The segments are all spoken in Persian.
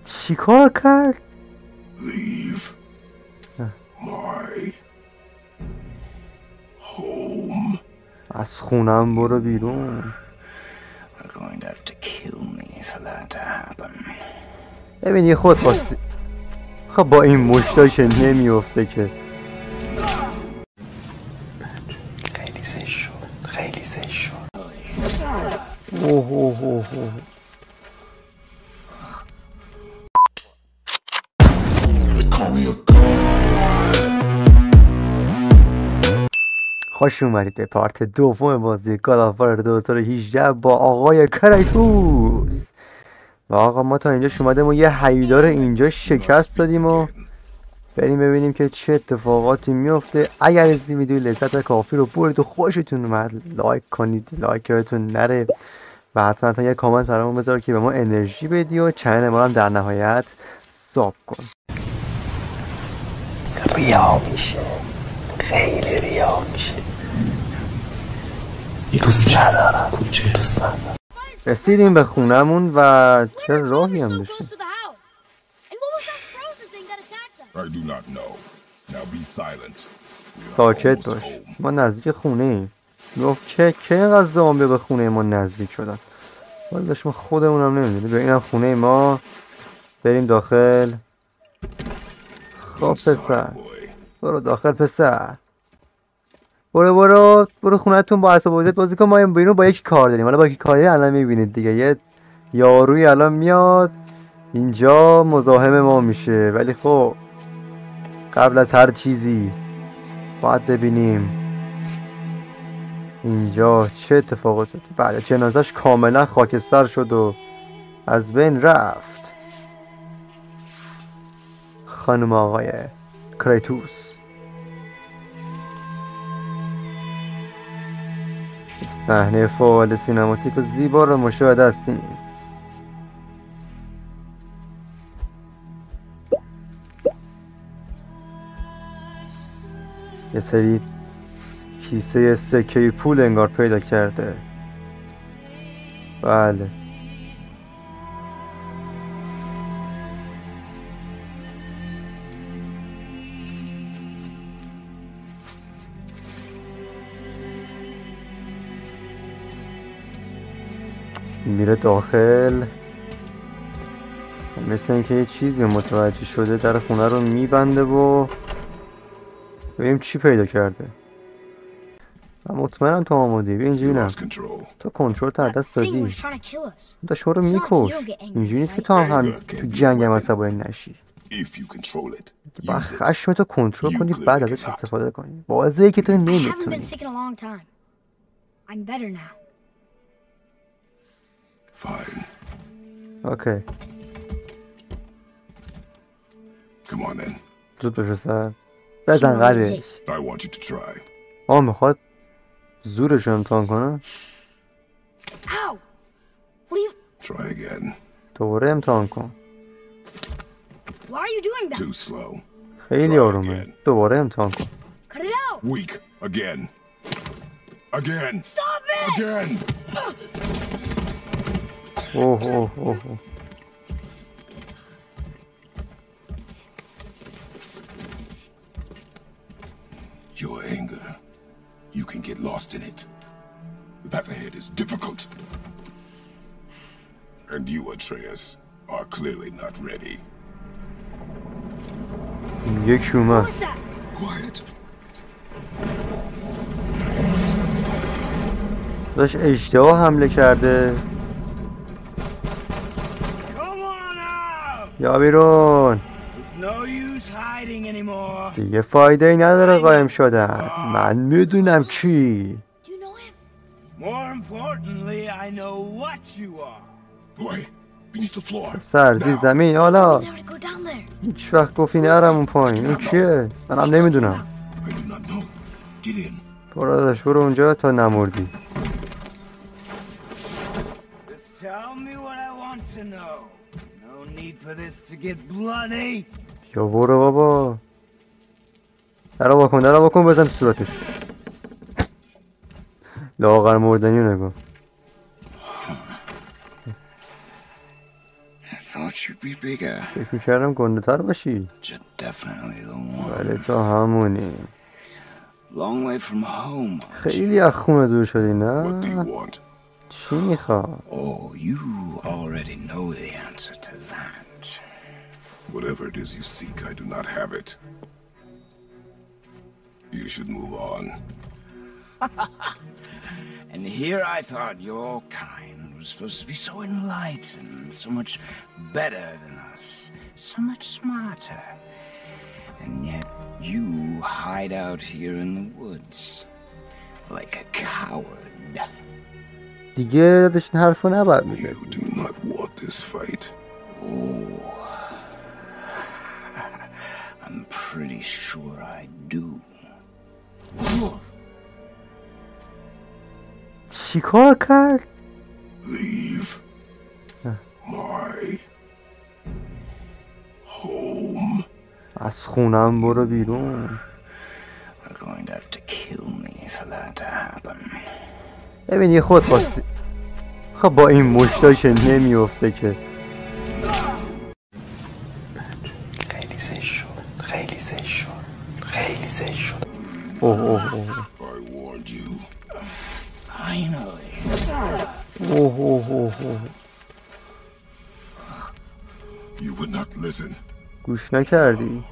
چی کار کرد؟ Leave my home. از خونم برو بیرون. You're going to have to kill me for that to happen. ببین یه خود خواستی. خب با این مشتاش نمیافته که. خیلی زشت شد. خیلی زشت شد. اوه اوه اوه اوه. خوش اومدید به پارت دوم بازی گاد آف وار 2018 با آقای کریتوس. و آقا ما تا اینجا اومدیم و یه هیولار اینجا شکست دادیم و بریم ببینیم که چه اتفاقاتی میفته. اگر از این ویدیو لذت کافی رو برید و خوشتون اومد لایک کنید، لایک یادتون نره و حتما یه کامنت برامون بذار که به ما انرژی بدی و چنل ما هم در نهایت ساب کن. ریا میشه. خیلی ریا میشه. دوست ندارم. کوچه دوست ندارم. رسیدیم به خونمون و چه راهی هم داشتیم. ساکت باش، ما نزدیک خونه ایم. گفت که اینقدر زامبی به خونه ما نزدیک شدن. ولی داشت ما خودمون هم نمیدونیم. به اینم خونه ما، بریم داخل. خب پسر برو داخل پسر. برو خونه‌تون با اعصاب بازی بازی کن. ما بیرون با یکی کار داریم. حالا با یکی کاری الان میبینید دیگه. یه یاروی الان میاد اینجا مزاحم ما میشه. ولی خب قبل از هر چیزی باید ببینیم اینجا چه اتفاقاتی. بله جنازش کاملا خاکستر شد و از بین رفت. خانم آقای کریتوس. صحنه فوال سینماتیک و زیبا رو مشاهده هستیم. یه سری کیسه سکه پول انگار پیدا کرده. بله میره داخل. مثل اینکه یه چیزی متوجه شده. در خونه رو میبنده و ببینیم چی پیدا کرده. من مطمئنم تو آمادی. بیا اینجا بینم. تو کنترل تا دست دادی. داشت رو میکش. اینجوری نیست که تو هم تو جنگ هم عصبانی نشی. با خشم تو کنترل کنی بعد ازش استفاده کنی. واضحه که تو نمیتونی. Fine. Okay. Come on then. زود بشو سر. بزن قلبش. I want you to try. میخواد زورش رو امتحان کنه. Try again. دوباره امتحان کن. Too slow. خیلی آرومه. دوباره امتحان کن. Weak. Again. Again. Stop it. Again. اوه. Your anger. You can get lost in it. The path ahead is difficult. And you, Atreus, are clearly not ready. یک اومد. Quiet. داشت اشتباه حمله کرده. یا بیرون. دیگه فایده ای نداره قایم شدن. من میدونم کی. سر زیر زمین. حالا هیچ وقت گفتی نرم اون پایین. اون کیه؟ منم نمیدونم. برو داداش برو اونجا تا نمردی. یا برو بابا. درو بکن بزن تو صورتش. لاغر مردنی رو نگاه. you'd be bigger. فکر میکردم گنده تر باشی. You're definitely the one. ولی تو همونی. Long way from home. خیلی از خونه دور شدی What do you نه؟ want? چی میخواد؟ Oh, you already know the answer to that. Whatever it is you seek, I do not have it. You should move on. And here I thought your kind was supposed to be so enlightened, so much better than us, so much smarter. And yet you hide out here in the woods like a coward. دیگه داداش این حرفو نباید میزدی. You do not want this fight. Oh, I'm pretty sure I do. چی کار کرد؟ Leave my home. از خونم برو بیرون. You're going to have to kill me for that to happen. ببین یه خود خواستی. خب با این مشتاش نمیافته که. خیلی زشت شد. خیلی زشت شد. خیلی زشت شد. اوه اوه اوه. I warned you. Finally. اوه اوه اوه اوه. You would not listen. گوش نکردی؟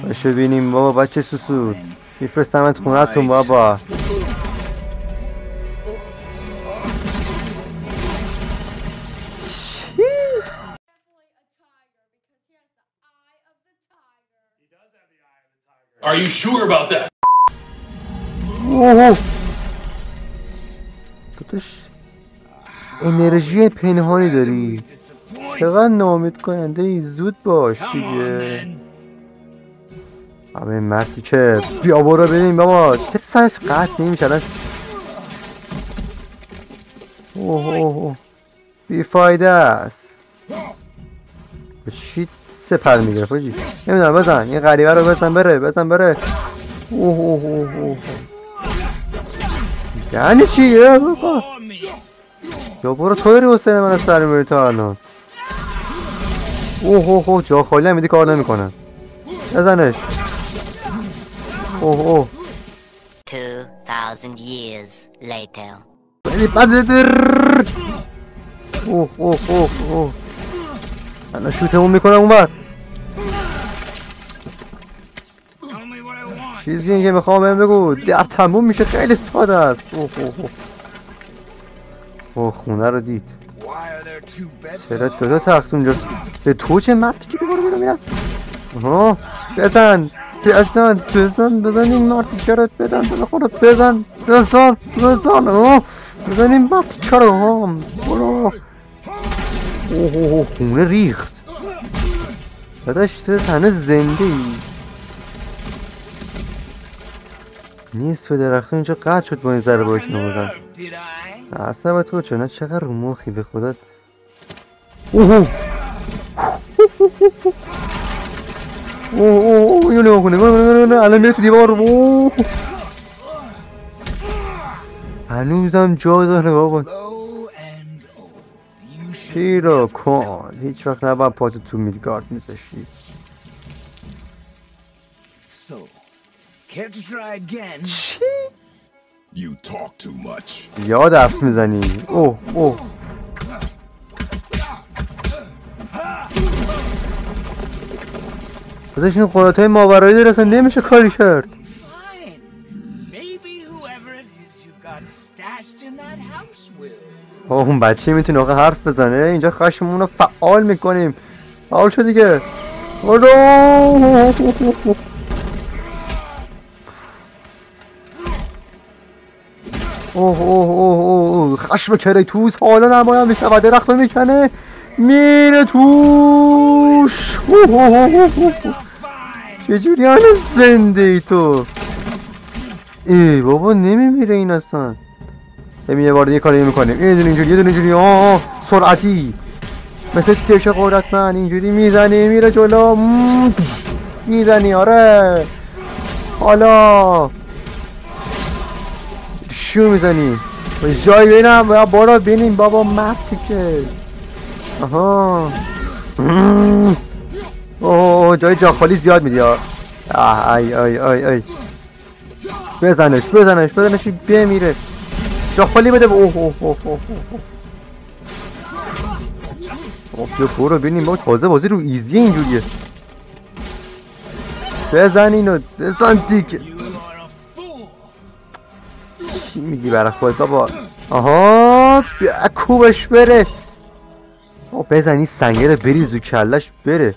باشه بینیم بابا بچه سوسو میفرستمت خونتون بابا. Are you sure about that? اوه داداش انرژی پنهانی داری چقدر ناامید کننده ای. زود باش دیگه. همه مردی که بیا برو بریم بابا. چه سرش قطع نمیشه. اوه اوه بیفایده است. به چی سپر میگرفت آجی نمیدونم. بزن این غریبه رو بزن بره بزن بره. اوه اوه اوه اوه یعنی چی؟ یا برو توی حسین من سر میری تا الان. اوه اوه اوه جا خالی هم میدی کار نمیکنن. بزنش. اوه اوه 2000 years later. خیلی بده. اوه اوه اوه اوه الان شوتمون میکنم اون بر. چیزی این که میخوام بهم بگو. در تموم میشه. خیلی ساده است. اوه اوه اوه اوه خونه رو دید. چرا دو تخت اونجا به تو چه مردی که بگو رو میرم. آها بزن بزن بزن بزن این مردی کرد بدن به خودت بزن بزن بزن. آه بزن این مردی کرد. هم برو. اوه اوه خونه ریخت. داداش تو هنوز زنده ای. نیست به درخت اینجا قطع شد با این ضربه هایی که نموزن. اصلا به تو چونه چقدر رو مخی به خودت. اوه اوه اینو نگاه کنه الان میره تو دیوار. اوه هنوزم جا داره بابا. چی رو کن هیچ وقت نباید پاتو تو میدگارد میذاشی. چی؟ You talk too much. زیاد حرف میزنی. اوه اوه خودش این قرات های ماورایی داره اصلا نمیشه کاری کرد. اون بچه میتونه آقا حرف بزنه. اینجا خشممون رو فعال میکنیم. فعال شد دیگه. اوه اوه اوه اوه خشم کریتوس حالا نمایم میشه. درخت رو میکنه میره توش. چجوری هنوز زنده ای تو؟ ای بابا نمیمیره این اصلا. ببین یه بار دیگه کاری میکنیم. یه دونه اینجوری یه دونه اینجوری. آه سرعتی مثل دش قدرتمند اینجوری میزنی میره جلو. میزنی آره. حالا چیو میزنی؟ جای بینم و بارا بینیم بابا مفتی که آها اوه جای جا خالی زیاد میدی ها ای ای ای ای بزنش بمیره جا خالی بده اوه اوه اوه اوه اوه بیا برو بینیم با تازه بازی رو ایزی اینجوریه بزن اینو بزن دیگه چی میگی برای خود بابا آها بیا کوبش بره بزن این سنگه رو بریز و کلش بره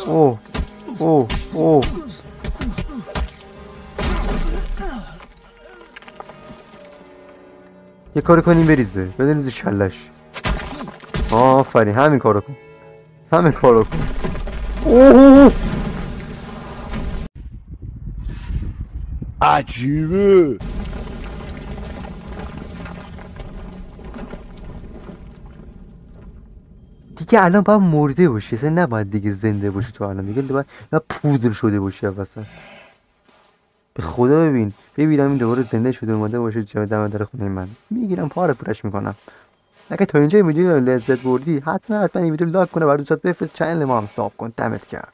اوه اوه اوه یه کاری کنیم بریزه بریز کلش آفرین همین کارو کن اوه عجیبه. دیگه الان باید مرده باشی اصلا نباید دیگه زنده باشی تو الان دیگه باید پودر شده باشی واسه به خدا ببینم این دوباره زنده شده اومده باشه دم در خونه من میگیرم پاره پورش میکنم اگه تا اینجا ویدیو لذت بردی حتما این ویدیو لایک کنه و دوستات بفرست چنل ما هم ساب کن دمت گرم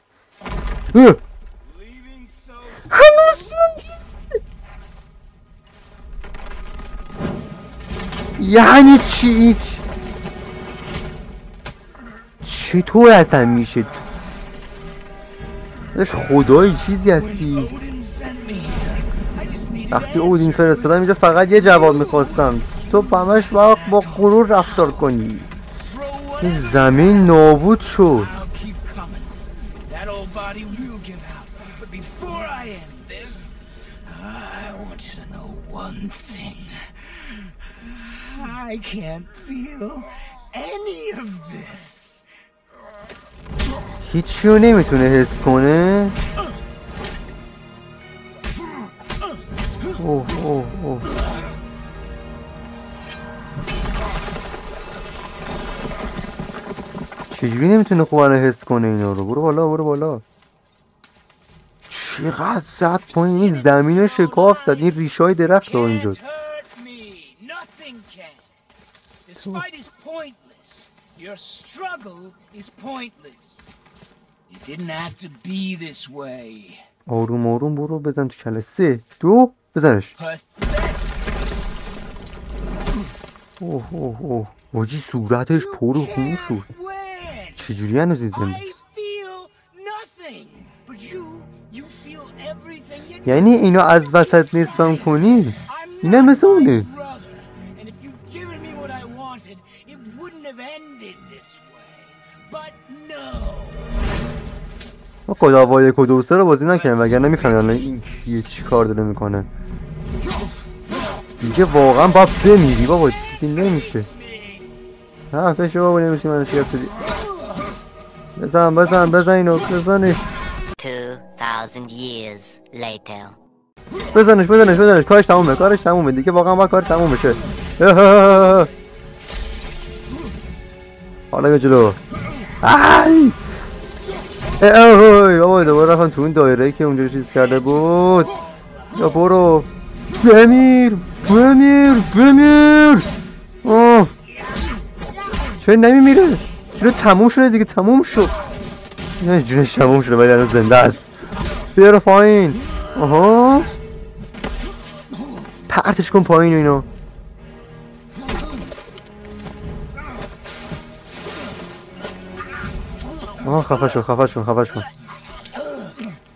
یعنی چی چطور اصلا میشه داشت خدایی چیزی هستی وقتی اودین فرستادم اینجا فقط یه جواب میخواستم تو همش وقت با غرور رفتار کنی این زمین نابود شد I can't feel any of this. هیچی رو نمیتونه حس کنه اوه اوه اوه چجوری نمیتونه خوبانه حس کنه اینا رو برو بالا چقدر زد پایین این زمین شکاف زد این ریشای درخت رو اینجا Your struggle is pointless. It didn't have to be this way. آروم برو بزن تو کله 3 2 بزنش اوه واجی صورتش پر خون شد چجوری هنوز زنده یعنی اینو از وسط نصفم کنی اینه مثل اونه ما کداوا 1 و 2 رو بازی نکنیم وگرنه نمیفهمم این کیه چی کار داره میکنه دیگه واقعا باید بمیری بابا دیگه نمیشه فشه بابا نمیشه من شکست دی بزن اینو بزنش 2000 years later بزنش کارش تمومه دیگه واقعا باید کارش تموم بشه حالا بیا جلو اوه بابا دوباره رفتم تو اون دایره‌ای که اونجا چیز کرده بود یا برو بمیر چرا نمیمیره چرا تموم شده دیگه تموم شد نه جونش تموم شده ولی الان زنده است بیار پایین آها پرتش کن پایین اینو آها خفه شو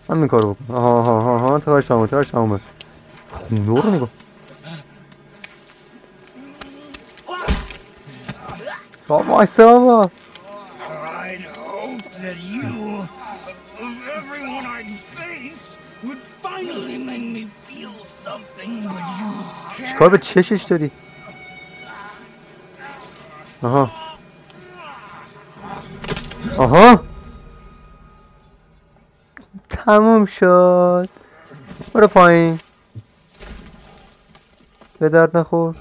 همین کارو بکن آها تاش تمومه خونه رو نگاه بابا چیکار به چشش داری آها تموم شد برو پایین به درد نخور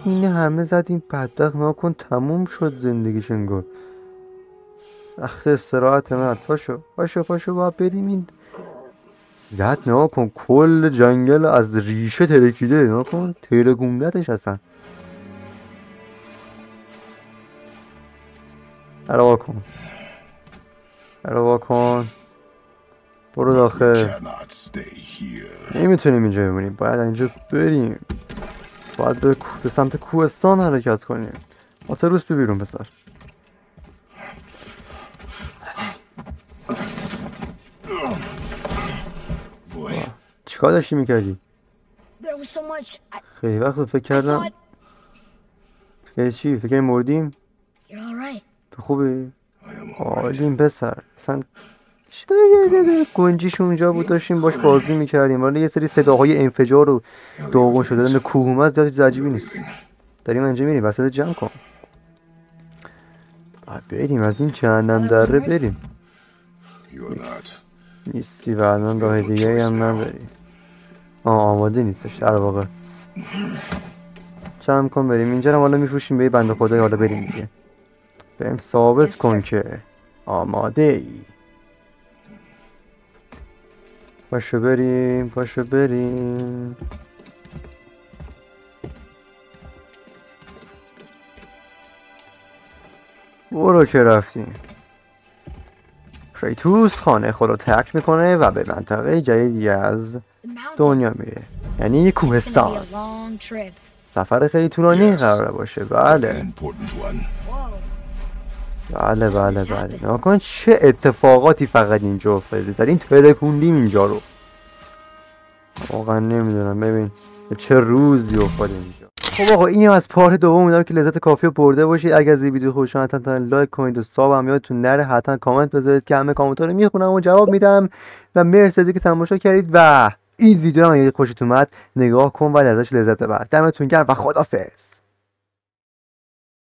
این همه زدیم بدبخت ناکن تموم شد زندگیش انگار وقت استراحت من پاشو باید بریم این زد نها کن کل جنگل از ریشه ترکیده نها کن ترکوندتش اصلا روا کن روا کن برو We داخل cannot stay here. نمیتونیم اینجا بمونیم باید اینجا بریم باید به سمت کوهستان حرکت کنیم آتروس بی بیرون پسر Boy, چیکار داشتی میکردی؟ There was so much. خیلی وقت بود فکر کردم فکر چی؟ فکر مردیم؟ You're all right. تو خوبی؟ I am alright. عالیم پسر اصلا گنجیش اونجا بود داشتیم باش بازی میکردیم ولی یه سری صداهای انفجار و داغون شدن کوه اومد زیاد چیز عجیبی نیست داریم اینجا میریم وسط جمع کن بریم از این جهنم دره بریم You're not. نیستی و الان راه دیگه هم نداری آماده نیستش در واقع جمع کن بریم اینجا هم حالا میفروشیم به یه بنده خدای حالا بریم دیگه بریم ثابت کن که آماده ای پاشو بریم پاشو بریم برو که رفتیم کریتوس خانه خود رو ترک میکنه و به منطقه جدیدی از The mountain. دنیا میره یعنی یک It's gonna be کوهستان a long trip. سفر خیلی طولانی Yes. قراره باشه An بله important one. Whoa. بله بله بله نگاه کن چه اتفاقاتی فقط اینجا افتاده زدین ترکوندیم اینجا رو واقعا نمیدونم ببین چه روزی افتاده اینجا خب آقا این از پارت دوم امیدوارم که لذت کافی رو برده باشید اگر از این ویدیو خوشتون حتما لایک کنید و ساب هم یادتون نره حتما کامنت بذارید که همه کامنت ها رو میخونم و جواب میدم و مرسی از اینکه تماشا کردید و این ویدیو رو اگه خوشتون اومد نگاه کن و ازش لذت ببر دمتون گرم و خدافظ